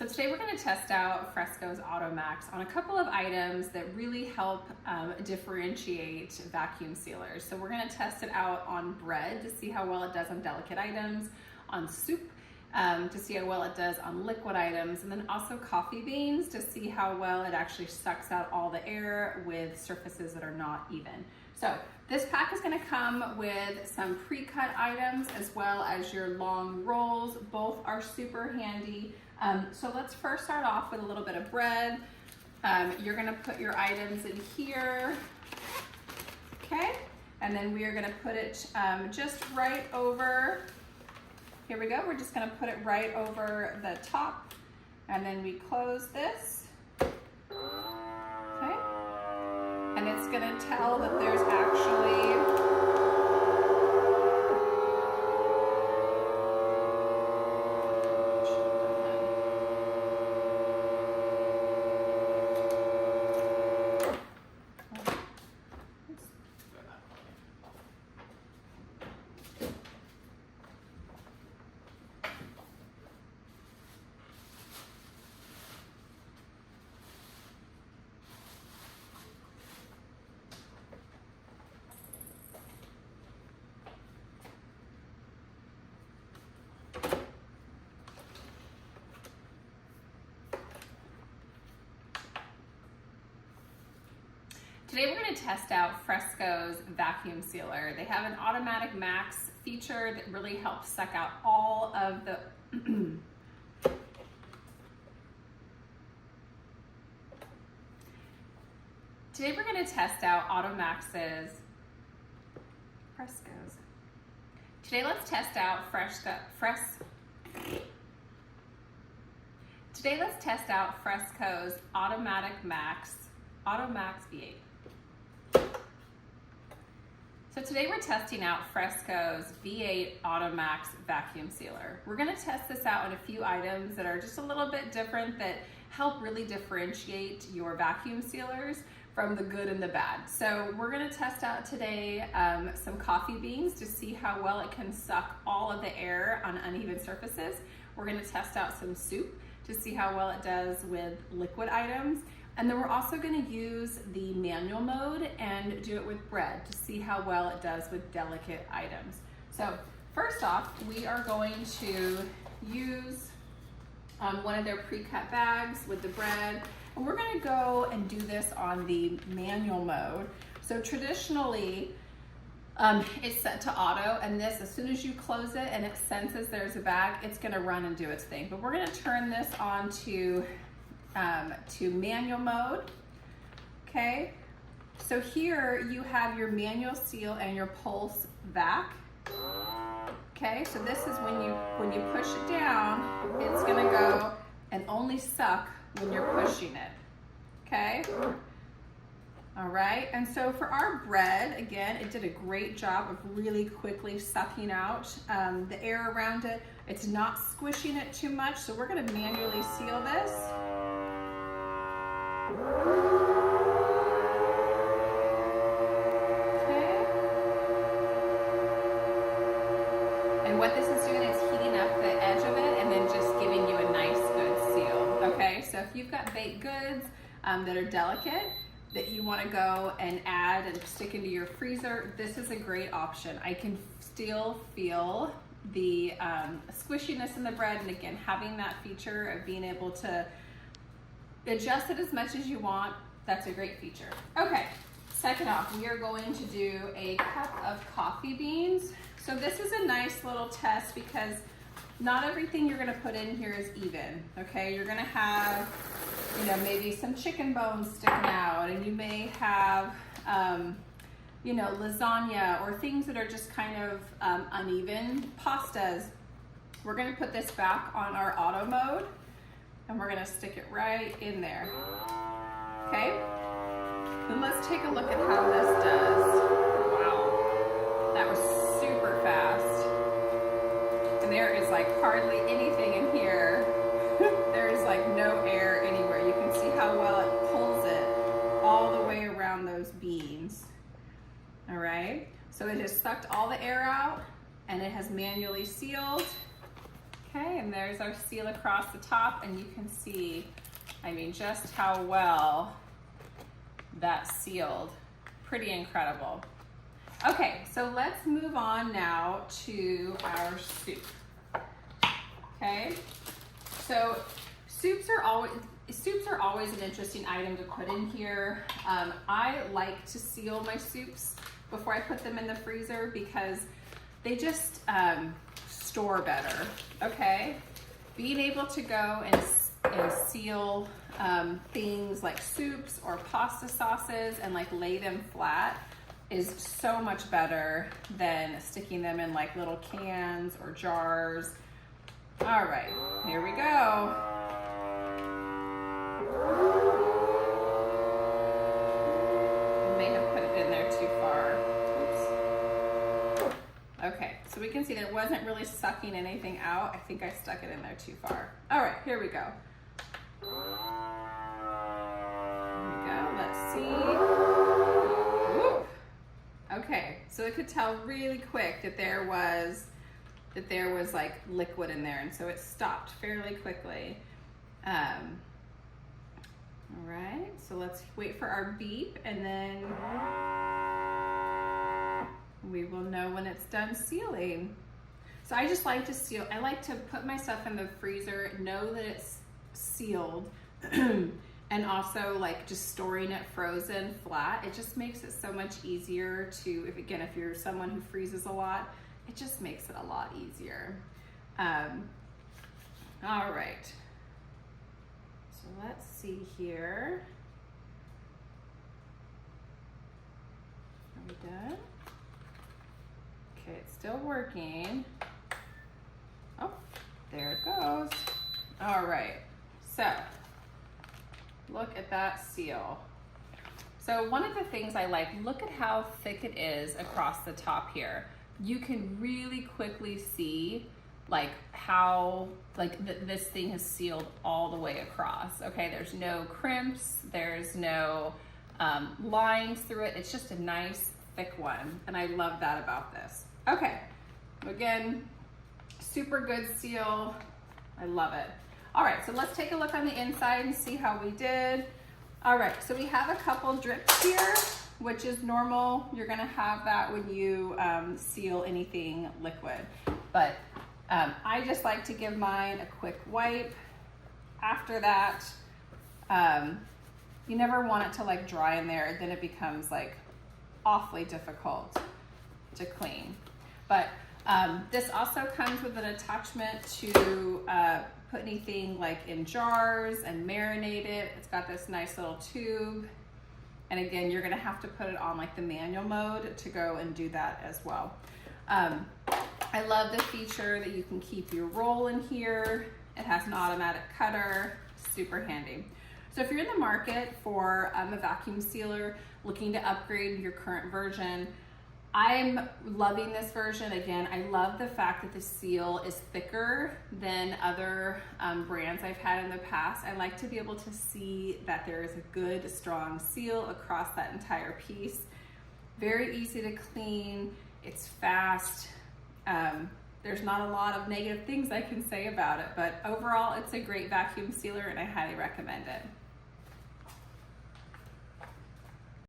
So today we're going to test out FRESKO's AutoMax on a couple of items that really help differentiate vacuum sealers. So we're going to test it out on bread to see how well it does on delicate items, on soup to see how well it does on liquid items, and then also coffee beans to see how well it actually sucks out all the air with surfaces that are not even. So this pack is going to come with some pre-cut items as well as your long rolls. Both are super handy. So let's first start off with a little bit of bread. You're going to put your items in here, okay? And then we are going to put it just right over. Here we go. We're just going to put it right over the top, and then we close this. Okay, and it's going to tell that there's actually Today we're going to test out FRESKO's vacuum sealer. They have an automatic max feature that really helps suck out all of the Today we're going to test out AutoMax's FRESKO's. Today let's test out Today let's test out FRESKO's AutoMax V8. So today we're testing out FRESKO's V8 AutoMax vacuum sealer. We're going to test this out on a few items that are just a little bit different that help really differentiate your vacuum sealers from the good and the bad. So we're going to test out today some coffee beans to see how well it can suck all of the air on uneven surfaces. We're going to test out some soup to see how well it does with liquid items. And then we're also going to use the manual mode and do it with bread to see how well it does with delicate items. So first off, we are going to use one of their pre-cut bags with the bread. And we're going to go and do this on the manual mode. So traditionally, it's set to auto, and this, as soon as you close it and it senses there's a bag, it's going to run and do its thing. But we're going to turn this on to manual mode. Okay, so here you have your manual seal and your pulse vac. Okay, so this is when you push it down, it's going to go and only suck when you're pushing it. Okay, all right, and so for our bread, again, it did a great job of really quickly sucking out the air around it. It's not squishing it too much, so we're going to manually seal this. Okay. And what this is doing is heating up the edge of it and then just giving you a nice good seal. Okay, so if you've got baked goods that are delicate that you want to go and add and stick into your freezer, this is a great option. I can still feel the squishiness in the bread, and again, having that feature of being able to adjust it as much as you want, that's a great feature. Okay, second off, we are going to do a cup of coffee beans. So this is a nice little test because not everything you're going to put in here is even. Okay, you're going to have, you know, maybe some chicken bones sticking out, and you may have, you know, lasagna or things that are just kind of uneven, pastas. We're going to put this back on our auto mode, and we're going to stick it right in there. Okay, then let's take a look at how this does. Wow, that was super fast. And there is like hardly anything in here. There is like no air anywhere. You can see how well it pulls it all the way around those beans. All right, so it has sucked all the air out and it has manually sealed. Okay, and there's our seal across the top, and you can see, I mean, just how well that sealed. Pretty incredible. Okay, so let's move on now to our soup. Okay, so soups are always an interesting item to put in here. I like to seal my soups before I put them in the freezer because they just store better. Okay, being able to go and seal things like soups or pasta sauces and like lay them flat is so much better than sticking them in like little cans or jars. All right, here we go. I may have put it in there too far. Oops. Okay, so we can see that it wasn't really sucking anything out. I think I stuck it in there too far. All right, here we go. Let's see. Whoop. Okay, so it could tell really quick that there was like liquid in there, and so it stopped fairly quickly. All right, so let's wait for our beep, and then we will know when it's done sealing. So I just like to seal. I like to put my stuff in the freezer, know that it's sealed, and also like just storing it frozen flat. It just makes it so much easier to, if you're someone who freezes a lot, it just makes it a lot easier. All right, so let's see here. Are we done? Okay, it's still working. Oh, there it goes. All right, so look at that seal. So one of the things I like, look at how thick it is across the top here. You can really quickly see like how this thing has sealed all the way across. Okay, there's no crimps, there's no lines through it. It's just a nice thick one, and I love that about this. Okay, again, super good seal. I love it. All right, so let's take a look on the inside and see how we did. All right, so we have a couple drips here, which is normal. You're gonna have that when you seal anything liquid. But I just like to give mine a quick wipe. After that, you never want it to like dry in there, then it becomes like awfully difficult to clean. But this also comes with an attachment to put anything like in jars and marinate it. It's got this nice little tube. And again, you're gonna have to put it on like the manual mode to go and do that as well. I love the feature that you can keep your roll in here. It has an automatic cutter, super handy. So if you're in the market for a vacuum sealer, looking to upgrade your current version, I'm loving this version. Again, I love the fact that the seal is thicker than other brands I've had in the past. I like to be able to see that there is a good, strong seal across that entire piece. Very easy to clean, it's fast. There's not a lot of negative things I can say about it, but overall it's a great vacuum sealer and I highly recommend it.